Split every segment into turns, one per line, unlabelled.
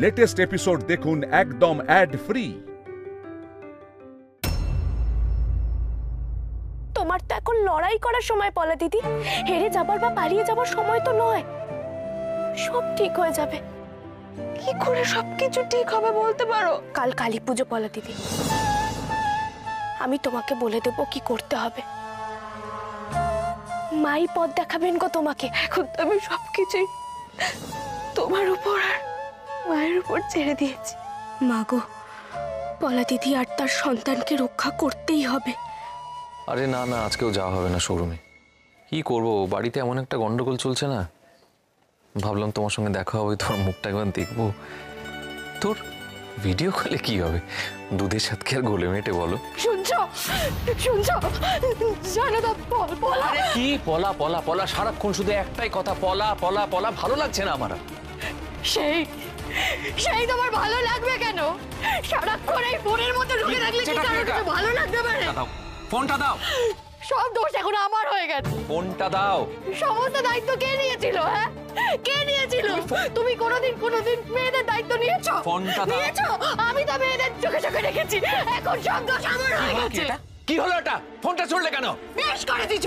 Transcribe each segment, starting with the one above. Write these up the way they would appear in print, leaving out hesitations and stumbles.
Latest episode দেখুন একদম add free.
তোমার তো এখন লড়াই করার সময় পলা দিদি, হেরে যাবার বা পালিয়ে যাবার সময় তো নয়। সব ঠিক হয়ে যাবে।
কি করে সবকিছু ঠিক হবে বলতে পারো?
কাল কালী পুজো পলা দিদি, আমি তোমাকে বলে দেবো কি করতে হবে। মাই পথ দেখাবেন গো তোমাকে।
এখন তো আমি সবকিছুই তোমার উপর আর মায়ের উপর ছেড়ে দিয়েছি।
মা গো, পলা দিদি আর তার সন্তানকে রক্ষা করতেই হবে।
আরে না না, আজকেও যাওয়া হবে না শোরুমে। কি করবো, বাড়িতে এমন একটা গন্ডগোল চলছে না, ভাবলাম তোমার সঙ্গে দেখা হবে, তোমার মুখটা একবার দেখবো। তোর ভিডিও কলে কি হবে, দুধের সাথে আর গোলে মেটে বলো।
শুনছো শুনছো, জানো তো পলা।
কি পলা পলা পলা, সারাক্ষণ শুধু একটাই কথা, পলা পলা পলা। ভালো লাগছে না আমার।
সেই সেই তোমার ভালো লাগবে কেন? সারাক্ষণ এই ফোনের মধ্যে ঢুকে থাকলে কি কারণে ভালো লাগবে?
ফোনটা দাও।
সব দোষ এখন আমার হয়ে গেছে।
ফোনটা দাও।
সমস্ত দায়িত্ব কে নিয়েছিল? হ্যাঁ, কে নিয়েছিল? তুমি কোনোদিন মেয়েদের দায়িত্ব নিয়েছো?
ফোনটা দাও।
নিয়েছো? আমি তো মেয়েদের চোখে চোখে রেখেছি। এখন সব দোষ আমার হয়ে গেছে।
কি হলো এটা? ফোনটা ছুড়লে কেন?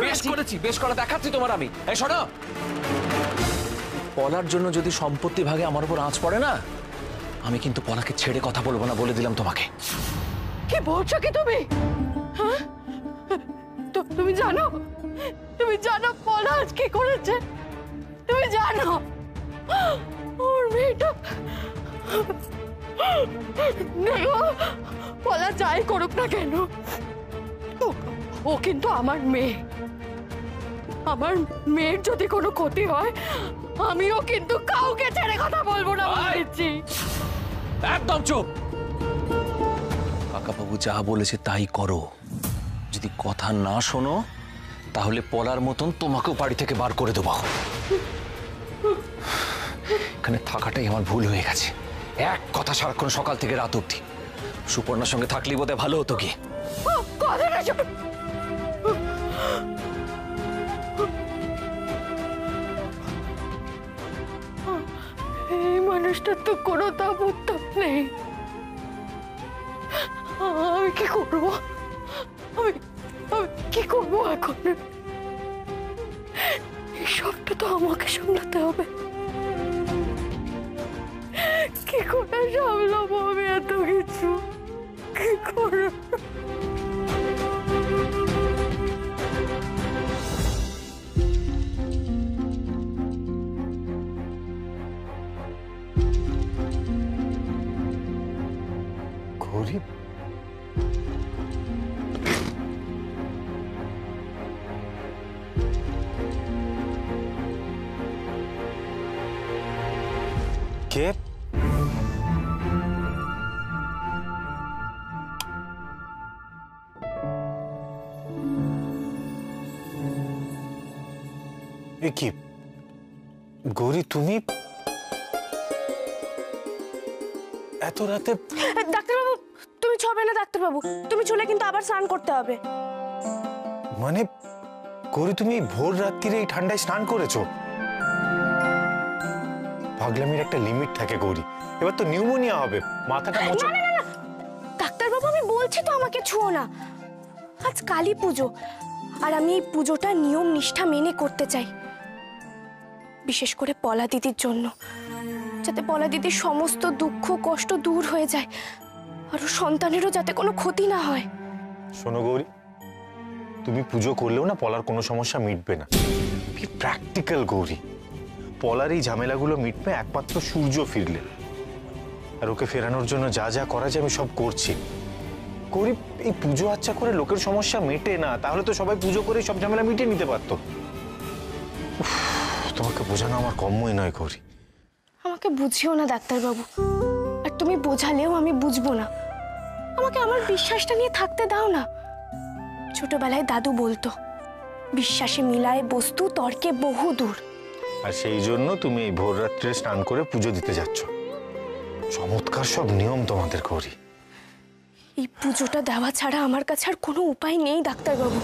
বেশ করেছি,
বেশ করে দেখাচ্ছি তোমার আমি। এই শোনো, পলার জন্য যদি সম্পত্তি ভাগে আমার উপর আঁচ পড়ে না, আমি কিন্তু পলাকে ছেড়ে কথা বলবো না, বলে দিলাম তোমাকে।
কি বলছো কি তুমি? হ্যাঁ, তুমি জানো পলা আজ কি করেছে? তুমি জানো ওর মেয়েটা? পলা যাই করুক না কেন, ও কিন্তু আমার মেয়ে। আমার মেয়ের যদি কোনো ক্ষতি হয়, আমিও কিন্তু কাউকে ছেড়ে কথা বলবো না বলেছি।
একদম চুপ। কাকাবাবু যা বলেছে তাই করো। যদি কথা না শোনো তাহলে পলার মতন তোমাকেও বাড়ি থেকে বার করে দেবো। এখানে থাকাটাই আমার ভুল হয়ে গেছে। এক কথা সারাক্ষণ সকাল থেকে রাত অবধি। সুপর্ণার সঙ্গে থাকলেই বোধহয় ভালো হতো কি।
এই মানুষটার তো কোনো তাপ নেই। আমি কি করবো? আমি কি করবো এখন? এই সবটা তো আমাকে সামলাতে হবে। কি করে সামলাবো আমি এত কিছু? কি করে?
গরিব কে? কি গৌরী, তুমি এত রাতে?
ডাক্তারবাবু, তুমি ছবে না। ডাক্তারবাবু, তুমি চলে কিন্তু আবার স্নান করতে হবে।
মানে গৌরী, তুমি ভোর রাত্রিরে এই ঠান্ডায় স্নান করেছো? পাগলামির একটা লিমিট থাকে গৌরী। এবার তো নিউমোনিয়া হবে, মাথাটা মোচড়।
না না না ডাক্তারবাবু, আমি বলছি তো আমাকে ছুঁয়ো না। আজ কালী পুজো, আর আমি এই পুজোটা নিয়ম নিষ্ঠা মেনে করতে চাই। বিশেষ করে পলা দিদির জন্য, যাতে পলা দিদির সমস্ত দুঃখ কষ্ট দূর হয়ে যায়, আর সন্তানেরও যাতে কোনো ক্ষতি না হয়।
শোনো গৌরী, তুমি পুজো করলেও না পলার কোনো সমস্যা মিটবে না। কি প্র্যাকটিক্যাল গৌরী, পলার এই ঝামেলাগুলো মিটবে একমাত্র সূর্য ফিরলে। আর ওকে ফেরানোর জন্য যা যা করা যায় আমি সব করছি। গৌরী, এই পুজো আচ্ছা করে লোকের সমস্যা মেটে না, তাহলে তো সবাই পুজো করে সব ঝামেলা মিটিয়ে নিতে পারতো। তোমাকে বোঝানো আমার কম্যই নয় গৌরী।
আমাকে বুঝিও না ডাক্তারবাবু, আর তুমি বোঝালেও আমি বুঝবো না। আমাকে আমার বিশ্বাসটা নিয়ে থাকতে দাও না। ছোটবেলায় দাদু বলতো, বিশ্বাসে মিলায় বস্তু, তর্কে বহু দূর।
আর সেই জন্য তুমি এই ভোর রাত্রে স্নান করে পুজো দিতে যাচ্ছ। চমৎকার সব নিয়ম তোমাদের গৌরী।
এই পুজোটা দেওয়া ছাড়া আমার কাছে আর কোনো উপায় নেই ডাক্তারবাবু।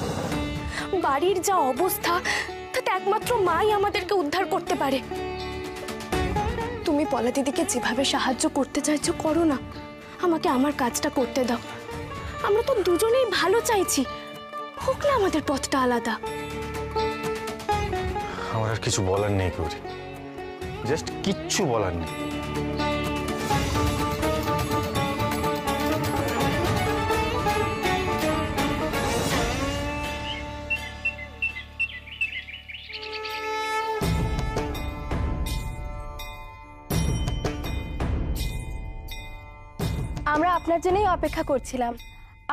বাড়ির যা অবস্থা, তাতে একমাত্র মাই আমাদেরকে উদ্ধার করতে পারে। তুমি পলা দিদিকে যেভাবে সাহায্য করতে চাইছো করো না, আমাকে আমার কাজটা করতে দাও। আমরা তো দুজনেই ভালো চাইছি, হোক না আমাদের পথটা আলাদা।
আমার আর কিছু বলার নেই গৌরী, জাস্ট কিচ্ছু বলার নেই।
আমরা আপনার জন্যই অপেক্ষা করছিলাম।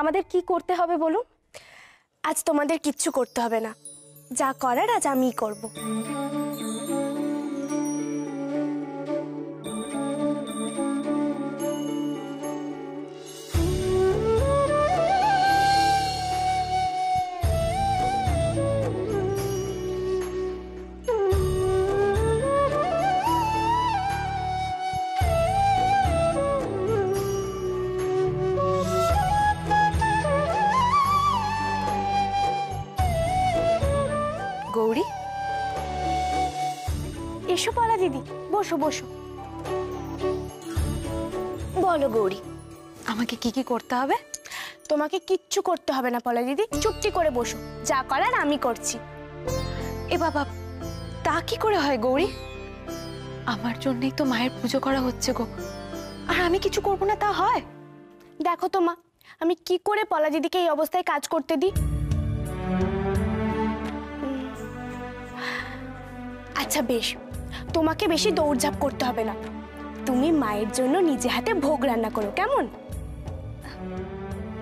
আমাদের কি করতে হবে বলুন? আজ তোমাদের কিচ্ছু করতে হবে না, যা করার আজ আমিই করব। গৌরী, এসো পলা দিদি, বসো বসো। বলো গৌরী,
আমাকে কি কি করতে হবে?
তোমাকে কিচ্ছু করতে হবে না পলা দিদি, চুপটি করে বসো, যা করার আমি করছি।
এ বাবা, তা কি করে হয় গৌরী? আমার জন্যই তো মায়ের পুজো করা হচ্ছে গো, আর আমি কিছু করবো না তা হয়?
দেখো তো মা, আমি কি করে পলা দিদিকে এই অবস্থায় কাজ করতে দিই? আচ্ছা বেশ, তোমাকে বেশি দৌড়ঝাঁপ করতে হবে না। তুমি মায়ের জন্য নিজে হাতে ভোগ রান্না করো, কেমন?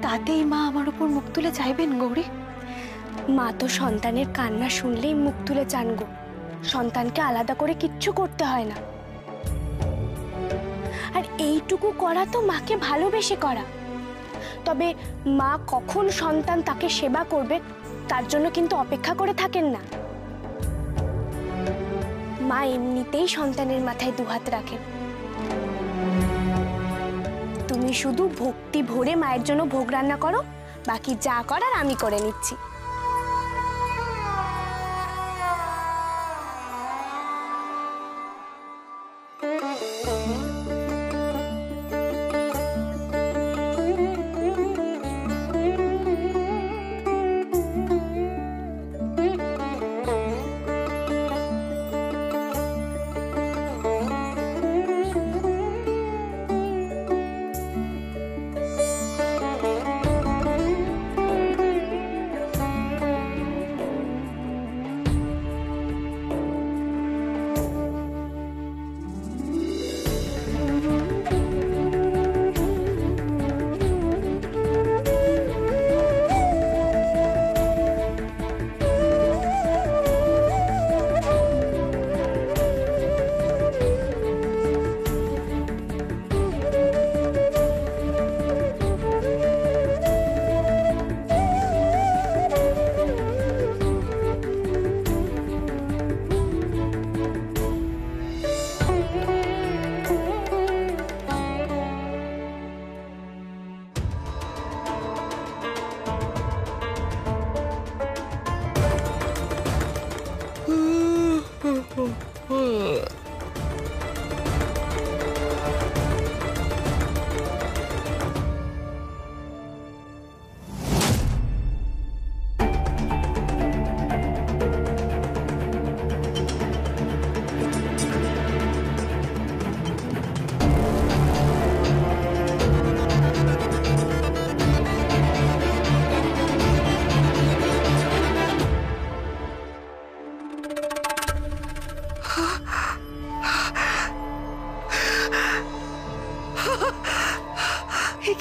তাতেই মা আমার উপর মুখ তুলে চাইবেন গৌরী?
মা তো সন্তানের কান্না শুনলেই মুখ তুলে চান গো। সন্তানকে আলাদা করে কিচ্ছু করতে হয় না। আর এইটুকু করা তো মাকে ভালোবেসে করা। তবে মা কখন সন্তান তাকে সেবা করবে তার জন্য কিন্তু অপেক্ষা করে থাকেন না। মা এমনিতেই সন্তানের মাথায় দুহাত রাখেন। তুমি শুধু ভক্তি ভরে মায়ের জন্য ভোগ রান্না করো, বাকি যা করার আমি করে নিচ্ছি।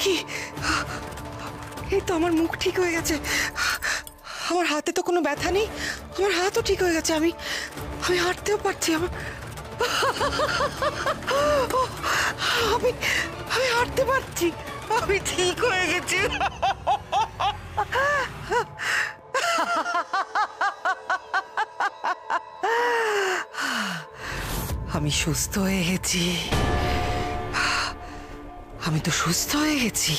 কি এই তো আমার মুখ ঠিক হয়ে গেছে, আমার হাতে তো কোনো ব্যথা নেই, আমার হাতও ঠিক হয়ে গেছে, আমি আমি হাঁটতেও পারছি, আমার আমি আমি হাঁটতে পারছি, আমি ঠিক হয়ে গেছি। আমি সুস্থ হয়ে গেছি, আমি তো সুস্থ হয়ে গেছি,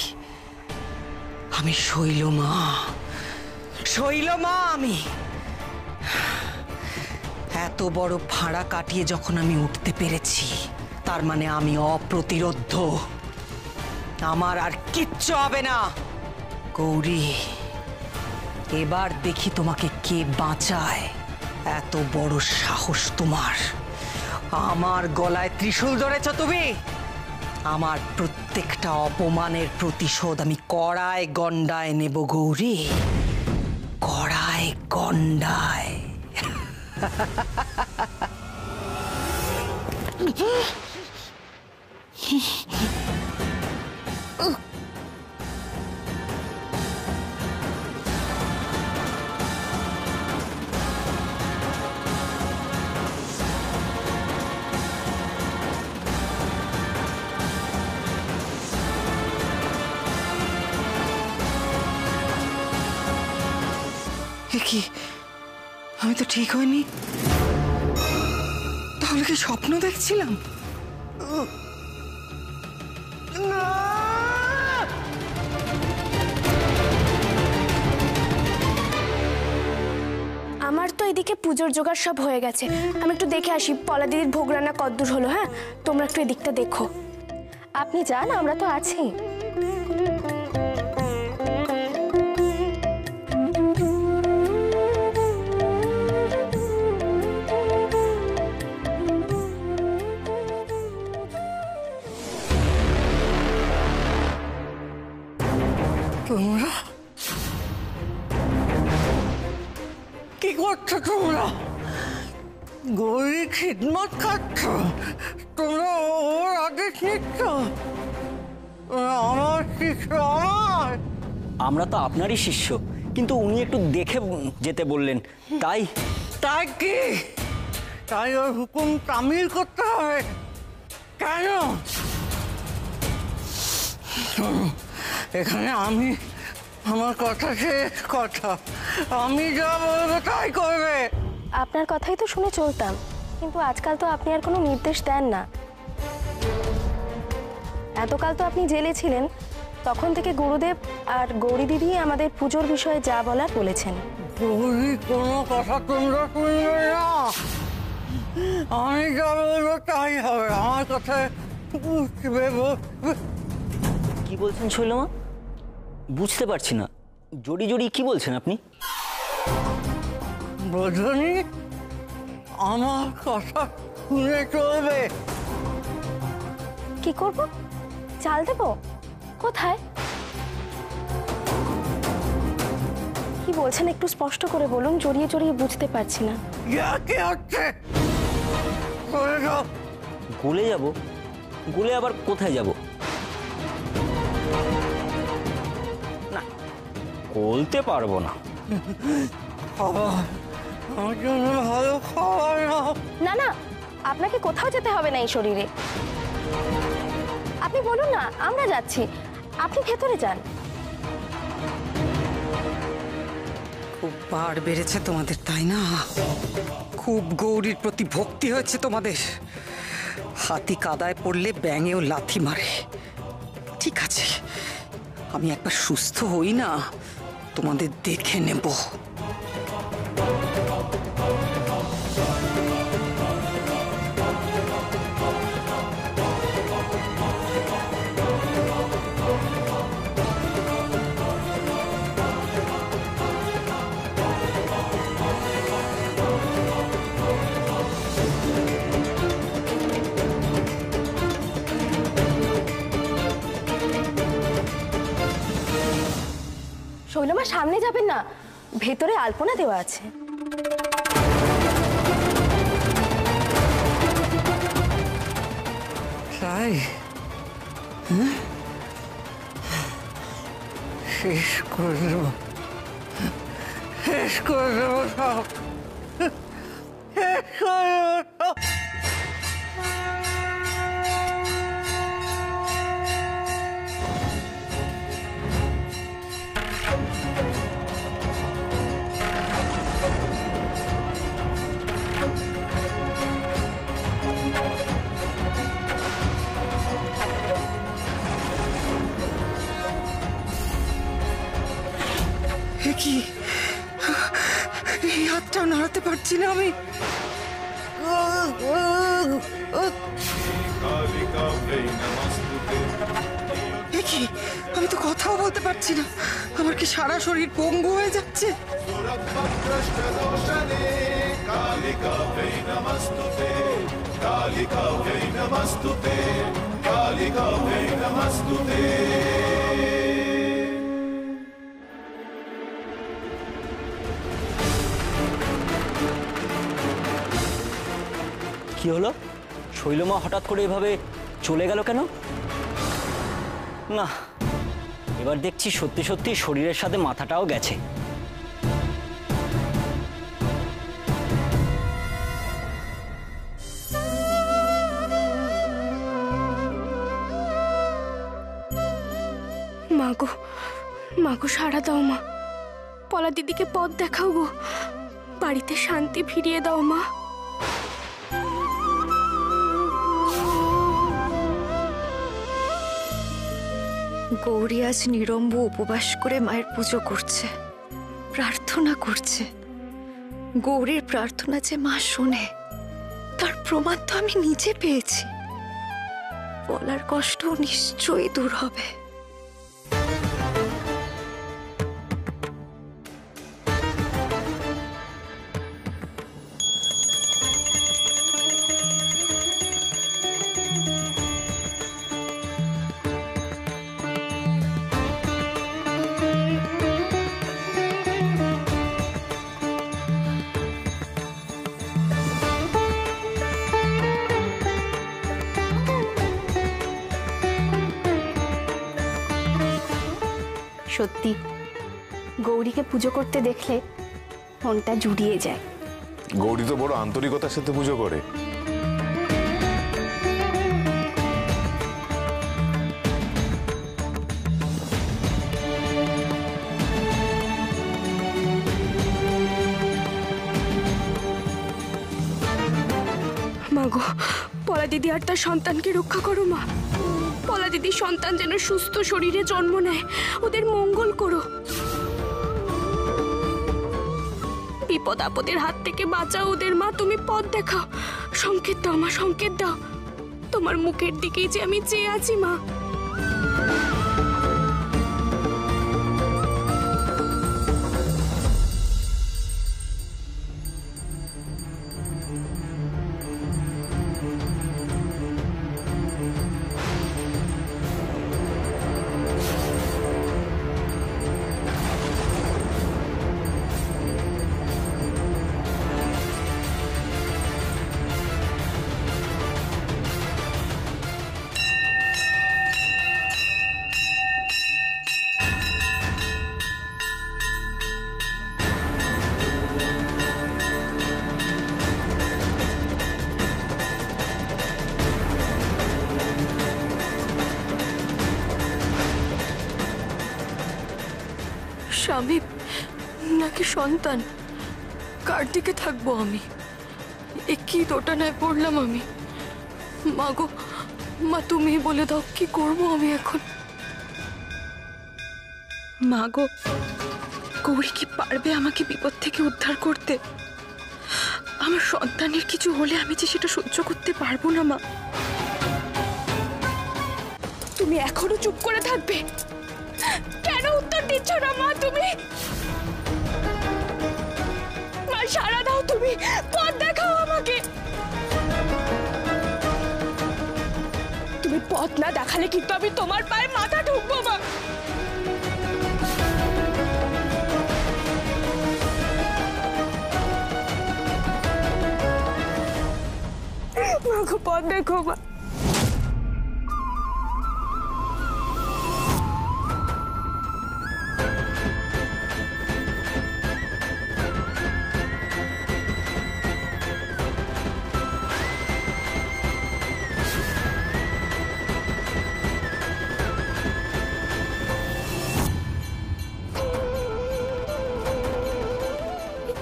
আমি শৈলমা, শৈলমা। আমি এত বড় ভাড়া কাটিয়ে যখন আমি উঠতে পেরেছি তার মানে আমি অপ্রতিরোধ্য, আমার আর কিচ্ছু হবে না। গৌরী, এবার দেখি তোমাকে কে বাঁচায়। এত বড় সাহস তোমার, আমার গলায় ত্রিশূল ধরেছ তুমি। আমার প্রত্যেকটা অপমানের প্রতিশোধ আমি কড়ায় গন্ডায় নেব গৌরী, কড়ায় গন্ডায়। কি আমি তো ঠিক হইনি, তাহলে কি স্বপ্ন দেখছিলাম?
আমার তো এদিকে পুজোর জোগাড় সব হয়ে গেছে, আমি একটু দেখে আসি পলা দিদির ভোগ রান্না কদ্দূর হলো। হ্যাঁ, তোমরা একটু এদিকটা দেখো।
আপনি যান, আমরা তো আছি।
তোমরা কি করছো? তোমরা গৌরী খিদমত খাচ্ছ? তোমরা ওর আদেশ নিচ্ছ? আমার শিষ্য, আমার।
আমরা তো আপনারই শিষ্য, কিন্তু উনি একটু দেখে যেতে বললেন, তাই।
তাই কি? তাই ওর হুকুম তামিল করতে হবে কেন? এখানে আমি, আমার কথা শেষ কথা, আমি যা বলবো তাই করবে।
আপনার কথাই তো শুনে চলতাম, কিন্তু আজকাল তো আপনি আর কোনো নির্দেশ দেন না। এতকাল তো আপনি জেলে ছিলেন, তখন থেকে গুরুদেব আর গৌরী দিদি আমাদের পুজোর বিষয়ে যা বলার বলেছেন।
গৌরী কোনো কথা তোমরা শুনবে না, আমি যা বলবো তাই হবে। আমার কথায় বুঝবে।
কি বলছেন শৈলমা? বুঝতে পারছি না, জড়ি জড়ি কি বলছেন আপনি?
বোঝনি? আমার কথা শুনে চলবে।
কি করব? চাল দেব? কোথায়? কি বলছেন একটু স্পষ্ট করে বলুন, জড়িয়ে জড়িয়ে বুঝতে পারছি না।
কি হচ্ছে? চলে যাও।
গলে যাব? গলে আবার কোথায় যাব? না, বলতে পারবো না।
আমার জন্য ভালো খাবার নাও।
না না, আপনাকে কোথাও যেতে হবে না এই শরীরে। আপনি বলুন না, আমরা যাচ্ছি, আপনি ভেতরে যান।
খুব বার বেড়েছে তোমাদের, তাই না? খুব গৌরীর প্রতি ভক্তি হয়েছে তোমাদের। হাতি কাদায় পড়লে ব্যাঙেও লাথি মারে। ঠিক আছে, আমি একবার সুস্থ হই না, তোমাদের দেখে নেব।
শৈলমা, সামনে যাবেন না, ভেতরে আলপনা দেওয়া আছে।
তাই শেষ করে দেব, শেষ করে দেব সব, শেষ করে দেব সব। কি এই হাতটা নাড়াতে পারছি না আমি। এ কি, আমি তো কথাও বলতে পারছি না। আমার কি সারা শরীর পঙ্গু হয়ে যাচ্ছে?
কি হলো? শৈলমা হঠাৎ করে এভাবে চলে গেল কেন? না, এবার দেখছি সত্যি সত্যি শরীরের সাথে মাথাটাও গেছে।
মাগো, মাগো সাড়া দাও মা। পলা দিদিকে পথ দেখাও গো, বাড়িতে শান্তি ফিরিয়ে দাও মা।
গৌরী আজ নিরম্ব উপবাস করে মায়ের পুজো করছে, প্রার্থনা করছে। গৌরীর প্রার্থনা যে মা শোনে, তার প্রমাণ তো আমি নিজে পেয়েছি। বলার কষ্ট নিশ্চয়ই দূর হবে।
সত্যি গৌরীকে পুজো করতে দেখলে মনটা জুড়িয়ে যায়।
গৌরী তো বড় আন্তরিকতার সাথে পুজো করে।
মাগো, পলা দিদি আর তার সন্তানকে রক্ষা করো মা। পলা দিদির সন্তান যেন সুস্থ শরীরে জন্ম নেয়, ওদের মঙ্গল করো। বিপদ আপদের হাত থেকে বাঁচাও ওদের মা। তুমি পথ দেখাও, সংকেত দাও মা, সংকেত দাও। তোমার মুখের দিকেই যে আমি চেয়ে আছি মা।
স্বামী নাকি সন্তান, কার দিকে থাকবো আমি? এ কি দোটানায় পড়লাম আমি। মাগো, মা তুমি বলে দাও কি করবো আমি এখন? মাগো, গৌরী কি পারবে আমাকে বিপদ থেকে উদ্ধার করতে? আমার সন্তানের কিছু হলে আমি যে সেটা সহ্য করতে পারবো না মা।
তুমি এখনো চুপ করে থাকবে? কেন উত্তর দিচ্ছ না মা তুমি? মা সাড়া দাও, তুমি পথ দেখাও আমাকে। তুমি পথ না দেখালে কিন্তু আমি তোমার পায়ে মাথা ঠুকবো মা। মাগো পথ দেখো মা।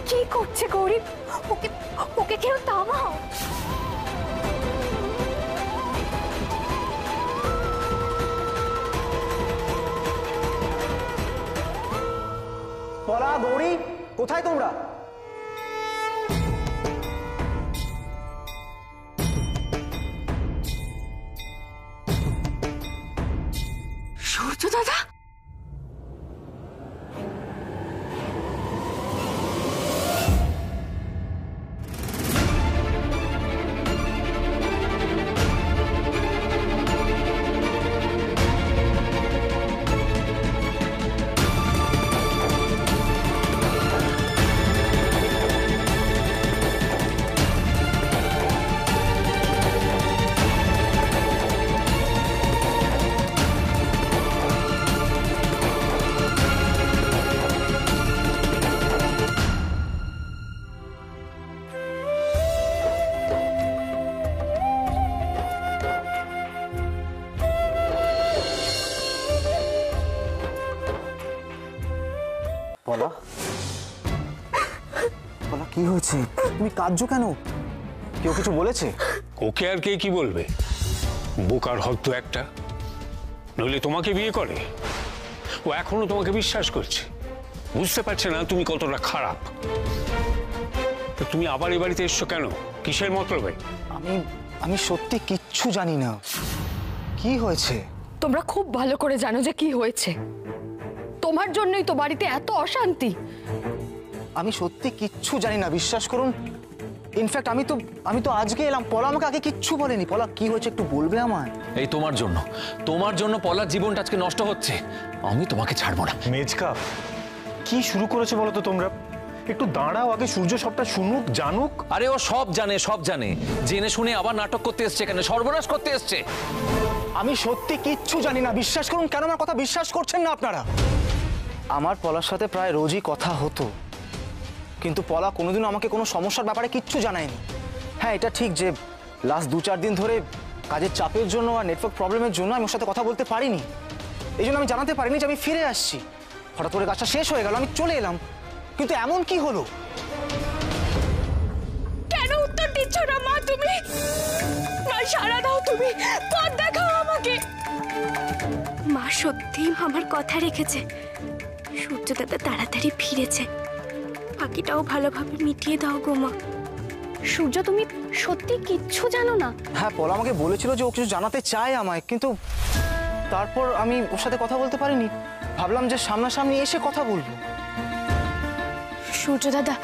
কি করছে গৌরী? ওকে ওকে কেউ থামাও।
পলা, গৌরী, কোথায় তোমরা?
সূর্য দাদা,
পলা, পলা কি হয়েছে? তুমি কাঁদছো কেন? কেউ কিছু বলেছে?
ওকে আর কে কি বলবে? বোকার হদ্দ একটা, নইলে তোমাকে বিয়ে করে? ও এখনো তোমাকে বিশ্বাস করছে, বুঝতে পারছে না তুমি কতটা খারাপ। তো তুমি আবার এই বাড়িতে এসছো কেন? কিসের মতলবে?
আমি সত্যি কিচ্ছু জানি না। কি হয়েছে?
তোমরা খুব ভালো করে জানো যে কি হয়েছে। তোমার জন্যই তো বাড়িতে এত অশান্তি।
আমি সত্যি কিচ্ছু জানি না, বিশ্বাস করুন। ইনফ্যাক্ট আমি তো আজকে এলাম, পলা আমাকে আগে কিচ্ছু বলেনি। পলা কি হয়েছে একটু বলবে আমায়?
এই তোমার জন্য পলার জীবনটা আজকে নষ্ট হচ্ছে। আমি তোমাকে ছাড়বো না।
মেজকা, কি শুরু করেছে বলো তো তোমরা? একটু দাঁড়াও, আগে সূর্য সবটা শুনুক, জানুক।
আরে ও সব জানে, জেনে শুনে আবার নাটক করতে এসছে, এখানে সর্বনাশ করতে এসছে।
আমি সত্যি কিচ্ছু জানি না, বিশ্বাস করুন। কেন আমার কথা বিশ্বাস করছেন না আপনারা? আমার পলার সাথে প্রায় রোজই কথা হতো, কিন্তু পলা কোনোদিনও আমাকে কোনো সমস্যার ব্যাপারে কিচ্ছু জানায়নি। হ্যাঁ, এটা ঠিক যে লাস্ট 2-4 দিন ধরে কাজের চাপের জন্য আর নেটওয়ার্ক প্রবলেমের জন্য আমি ওর সাথে কথা বলতে পারিনি। এই জন্য আমি জানাতে পারিনি যে আমি ফিরে আসছি। হঠাৎ করে কাজটা শেষ হয়ে গেল, আমি চলে এলাম। কিন্তু এমন কি হলো?
কেন উত্তর দিচ্ছ না মা তুমি? মা সাড়া দাও, তুমি পথ দেখাও আমাকে। মা সত্যি আমার কথা রেখেছে। সূর্য দাদা তাড়াতাড়ি ফিরেছে, বাকিটাও ভালোভাবে মিটিয়ে দাও গো মা। সূর্য, তুমি সত্যি কিচ্ছু জানো না?
হ্যাঁ, পলা আমাকে বলেছিল যে ও কিছু জানাতে চায় আমায়, কিন্তু তারপর আমি ওর সাথে কথা বলতে পারিনি। ভাবলাম যে সামনাসামনি এসে কথা বলবো।
সূর্য দাদা,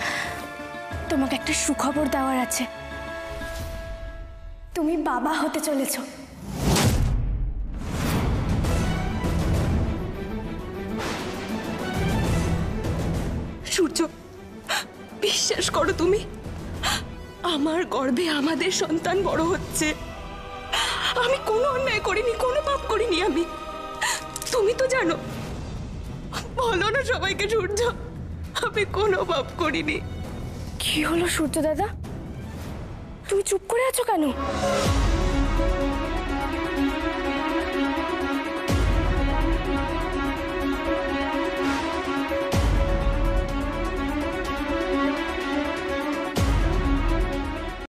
তোমাকে একটা সুখবর দেওয়ার আছে। তুমি বাবা হতে চলেছো।
সূর্য, বিশ্বাস করো, তুমি আমার গর্ভে আমাদের সন্তান বড় হচ্ছে। আমি কোনো অন্যায় করিনি, কোনো পাপ করিনি আমি। তুমি তো জানো। বলো না সবাইকে সূর্য, আমি কোনো পাপ করিনি।
কি হলো সূর্য দাদা, তুমি চুপ করে আছো কেন?